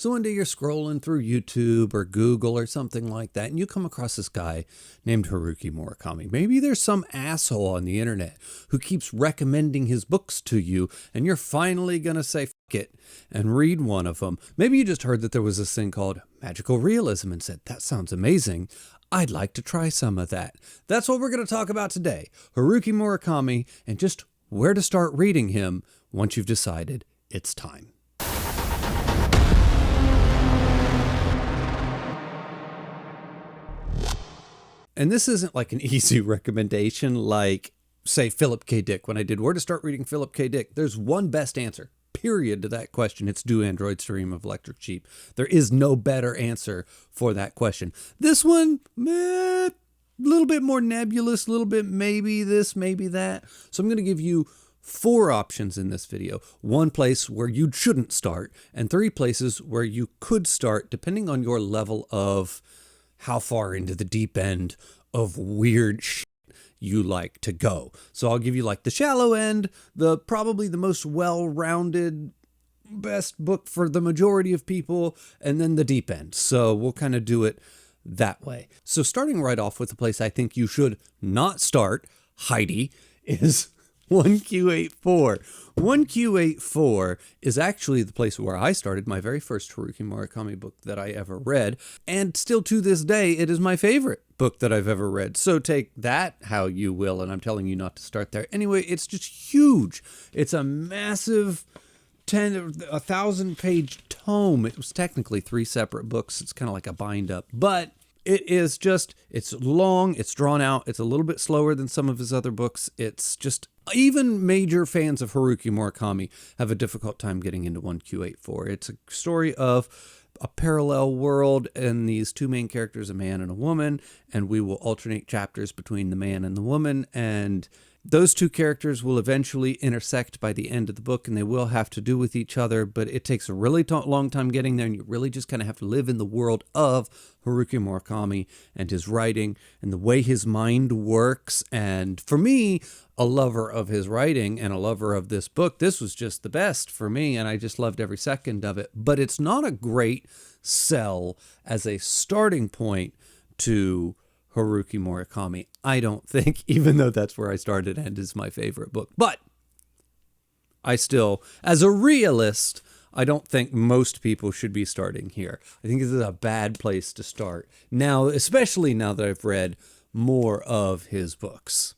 So one day you're scrolling through YouTube or Google or something like that, and you come across this guy named Haruki Murakami. Maybe there's some asshole on the internet who keeps recommending his books to you, and you're finally going to say, "F it," and read one of them. Maybe you just heard that there was this thing called magical realism and said, "That sounds amazing. I'd like to try some of that." That's what we're going to talk about today. Haruki Murakami and just where to start reading him once you've decided it's time. And this isn't like an easy recommendation like, say, Philip K. Dick. When I did where to start reading Philip K. Dick, there's one best answer, period, to that question. It's Do Androids Dream of Electric Sheep. There is no better answer for that question. This one, a little bit more nebulous, a little bit maybe this, maybe that. So I'm going to give you 4 options in this video. 1 place where you shouldn't start, and 3 places where you could start, depending on your level of how far into the deep end of weird shit you like to go. So I'll give you like the shallow end, probably the most well-rounded, best book for the majority of people, and then the deep end. So we'll kind of do it that way. So starting right off with the place I think you should not start, Heidi, is 1Q84. 1Q84 is actually the place where I started my very first Haruki Murakami book that I ever read, and still to this day, it is my favorite book that I've ever read. So take that how you will, and I'm telling you not to start there. Anyway, it's just huge. It's a massive 1,000-page tome. It was technically 3 separate books. It's kind of like a bind-up, but it is just, it's long, it's drawn out, it's a little bit slower than some of his other books. It's just, even major fans of Haruki Murakami have a difficult time getting into 1Q84. It's a story of a parallel world and these 2 main characters, a man and a woman, and we will alternate chapters between the man and the woman, and those 2 characters will eventually intersect by the end of the book, and they will have to do with each other, but it takes a really long time getting there, and you really just kind of have to live in the world of Haruki Murakami and his writing and the way his mind works. And for me, a lover of his writing and a lover of this book, this was just the best for me, and I just loved every second of it. But it's not a great sell as a starting point to Haruki Murakami, I don't think, even though that's where I started and is my favorite book. But I still, as a realist, I don't think most people should be starting here. I think this is a bad place to start. Now, especially now that I've read more of his books.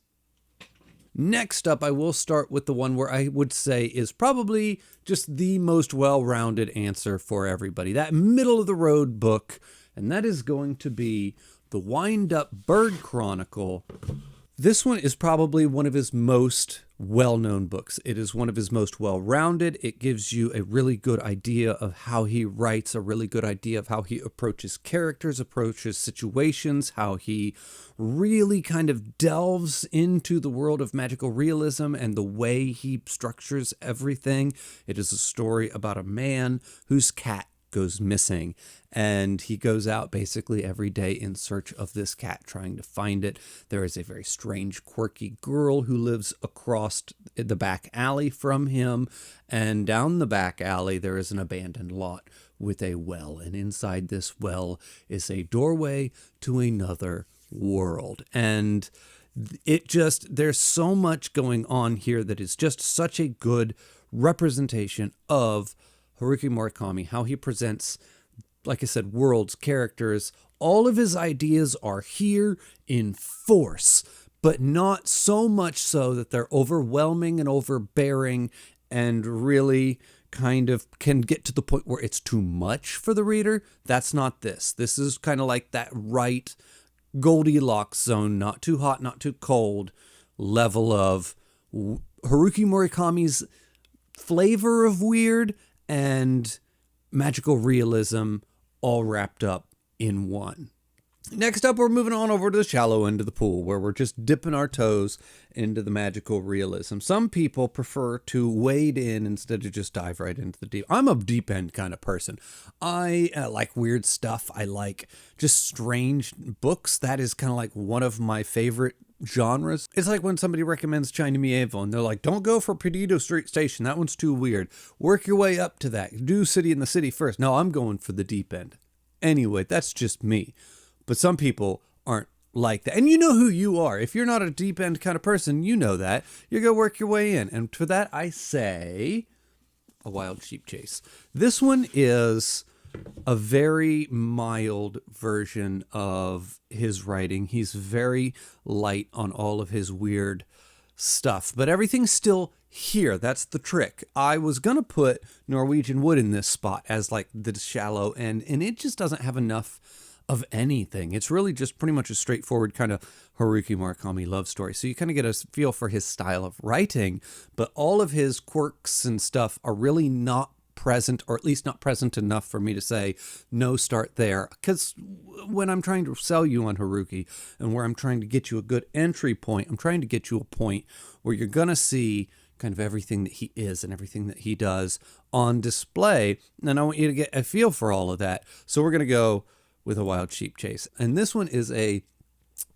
Next up, I will start with the one where I would say is probably just the most well-rounded answer for everybody. That middle-of-the-road book, and that is going to be The Wind-Up Bird Chronicle. This one is probably one of his most well-known books. It is one of his most well-rounded. It gives you a really good idea of how he writes, a really good idea of how he approaches characters, approaches situations, how he really kind of delves into the world of magical realism and the way he structures everything. It is a story about a man whose cat goes missing, and he goes out basically every day in search of this cat, trying to find it. There is a very strange, quirky girl who lives across the back alley from him, and down the back alley there is an abandoned lot with a well, and inside this well is a doorway to another world. And it just, there's so much going on here that is just such a good representation of Haruki Murakami, how he presents, like I said, worlds, characters. All of his ideas are here in force, but not so much so that they're overwhelming and overbearing and really kind of can get to the point where it's too much for the reader. That's not this. This is kind of like that right Goldie Locks zone, not too hot, not too cold level of Haruki Murakami's flavor of weird and magical realism all wrapped up in one. Next up, we're moving on over to the shallow end of the pool, where we're just dipping our toes into the magical realism. Some people prefer to wade in instead of just dive right into the deep. I'm a deep end kind of person. I like weird stuff. I like just strange books. That is kind of like one of my favorite genres. It's like when somebody recommends China Mieville and they're like, don't go for Perdido Street Station. That one's too weird. Work your way up to that. Do City in the City first. No, I'm going for the deep end. Anyway, that's just me. But some people aren't like that. And you know who you are. If you're not a deep end kind of person, you know that. You're going to work your way in. And for that, I say A Wild Sheep Chase. This one is a very mild version of his writing. He's very light on all of his weird stuff, but everything's still here. That's the trick. I was going to put Norwegian Wood in this spot as like the shallow end, and it just doesn't have enough of anything. It's really just pretty much a straightforward kind of Haruki Murakami love story. So you kind of get a feel for his style of writing, but all of his quirks and stuff are really not present, or at least not present enough for me to say, no, start there. Because when I'm trying to sell you on Haruki and where I'm trying to get you a good entry point, I'm trying to get you a point where you're going to see kind of everything that he is and everything that he does on display. And I want you to get a feel for all of that. So we're going to go with A Wild Sheep Chase. And this one is a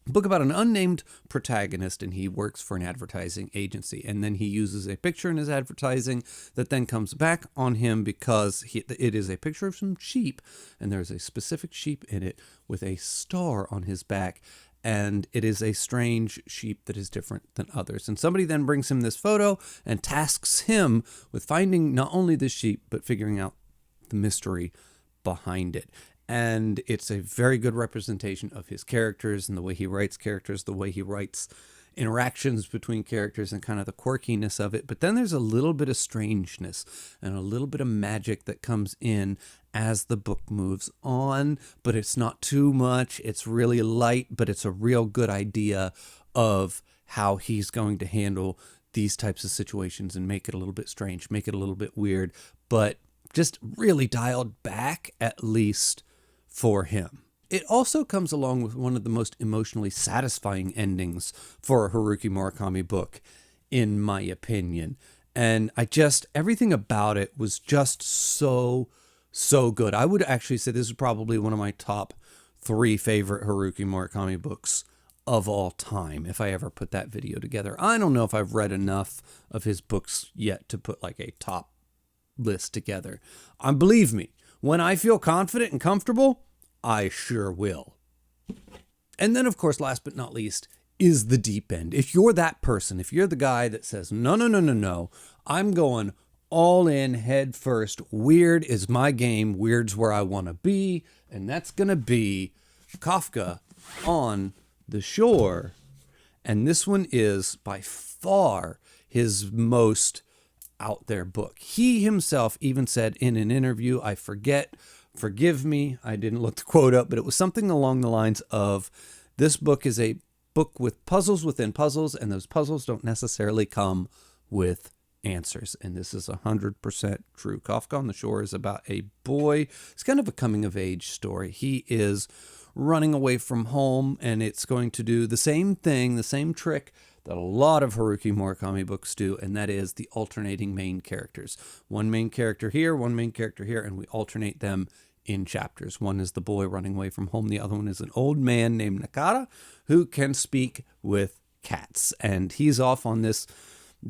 book about an unnamed protagonist, and he works for an advertising agency, and then he uses a picture in his advertising that then comes back on him because it is a picture of some sheep, and there's a specific sheep in it with a star on his back, and it is a strange sheep that is different than others. And somebody then brings him this photo and tasks him with finding not only the sheep, but figuring out the mystery behind it. And it's a very good representation of his characters and the way he writes characters, the way he writes interactions between characters and kind of the quirkiness of it. But then there's a little bit of strangeness and a little bit of magic that comes in as the book moves on, but it's not too much. It's really light, but it's a real good idea of how he's going to handle these types of situations and make it a little bit strange, make it a little bit weird, but just really dialed back, at least for him. It also comes along with one of the most emotionally satisfying endings for a Haruki Murakami book, in my opinion. And everything about it was just so good. I would actually say this is probably one of my top 3 favorite Haruki Murakami books of all time, if I ever put that video together. I don't know if I've read enough of his books yet to put like a top list together. Believe me, when I feel confident and comfortable, I sure will. And then, of course, last but not least, is the deep end. If you're that person, if you're the guy that says, no, I'm going all in head first. Weird is my game. Weird's where I want to be. And that's going to be Kafka on the Shore. And this one is by far his most out there book. He himself even said in an interview, forgive me, I didn't look the quote up, but it was something along the lines of, this book is a book with puzzles within puzzles, and those puzzles don't necessarily come with answers. And this is 100% true. Kafka on the Shore is about a boy. It's kind of a coming of age story. He is running away from home, and it's going to do the same thing, the same trick that a lot of Haruki Murakami books do, and that is the alternating main characters. One main character here, one main character here, and we alternate them in chapters. One is the boy running away from home. The other one is an old man named Nakata who can speak with cats. And he's off on this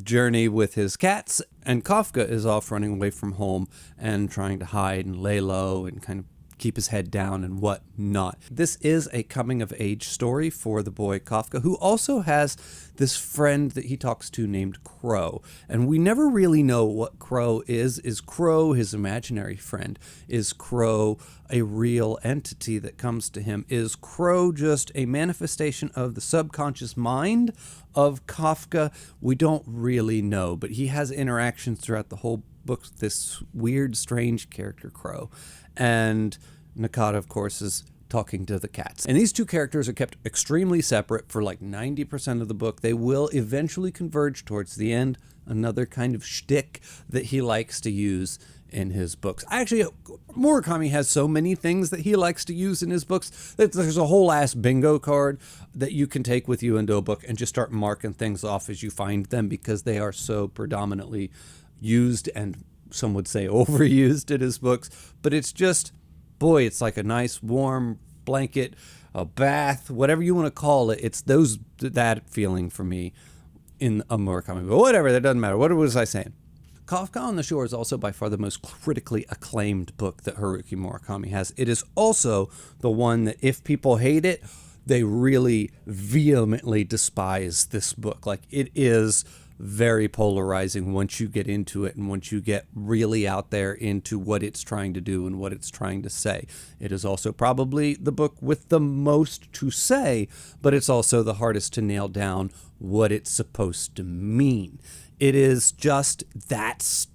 journey with his cats, and Kafka is off running away from home and trying to hide and lay low and kind of keep his head down and whatnot. This is a coming of age story for the boy Kafka, who also has this friend that he talks to named Crow. And we never really know what Crow is. Is Crow his imaginary friend? Is Crow a real entity that comes to him? Is Crow just a manifestation of the subconscious mind of Kafka? We don't really know, but he has interactions throughout the whole book with this weird, strange character, Crow. And Nakata, of course, is talking to the cats. And these two characters are kept extremely separate for like 90% of the book. They will eventually converge towards the end, another kind of shtick that he likes to use in his books. Actually, Murakami has so many things that he likes to use in his books that there's a whole ass bingo card that you can take with you into a book and just start marking things off as you find them, because they are so predominantly used and some would say overused in his books. But it's just, boy, it's like a nice, warm, blanket, a bath, whatever you want to call it. It's that feeling for me in a Murakami. But whatever, that doesn't matter. What was I saying? Kafka on the Shore is also by far the most critically acclaimed book that Haruki Murakami has. It is also the one that if people hate it, they really vehemently despise this book. Like, it is very polarizing once you get into it and once you get really out there into what it's trying to do and what it's trying to say. It is also probably the book with the most to say, but it's also the hardest to nail down what it's supposed to mean. It is just, that's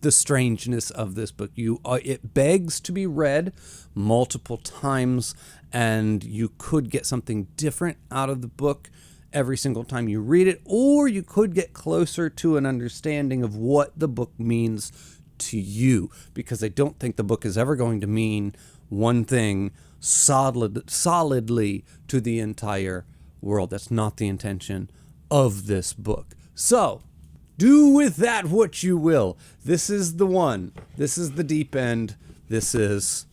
the strangeness of this book. It begs to be read multiple times, and you could get something different out of the book every single time you read it, or you could get closer to an understanding of what the book means to you, because I don't think the book is ever going to mean one thing solidly to the entire world. That's not the intention of this book. So, do with that what you will. This is the one. This is the deep end. This is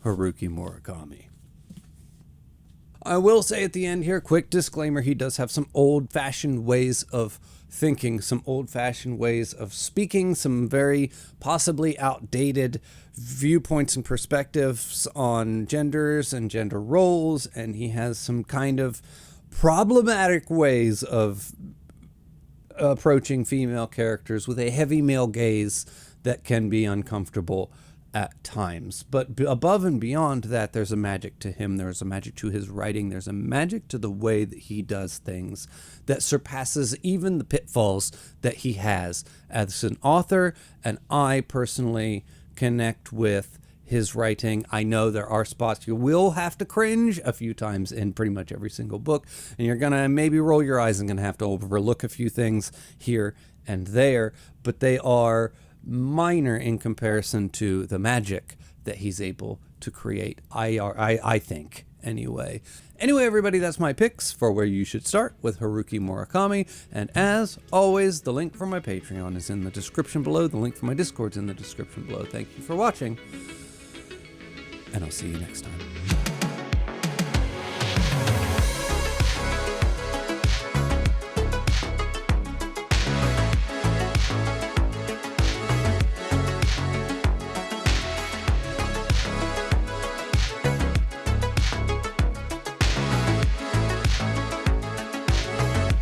Haruki Murakami. I will say at the end here, quick disclaimer, he does have some old-fashioned ways of thinking, some old-fashioned ways of speaking, some very possibly outdated viewpoints and perspectives on genders and gender roles, and he has some kind of problematic ways of approaching female characters with a heavy male gaze that can be uncomfortable at times. But above and beyond that, there's a magic to him. There's a magic to his writing. There's a magic to the way that he does things that surpasses even the pitfalls that he has as an author. And I personally connect with his writing. I know there are spots you will have to cringe a few times in pretty much every single book, and you're going to maybe roll your eyes and going to have to overlook a few things here and there, but they are minor in comparison to the magic that he's able to create, I think, anyway. Anyway, everybody, that's my picks for where you should start with Haruki Murakami, and as always, the link for my Patreon is in the description below, the link for my Discord's in the description below. Thank you for watching, and I'll see you next time.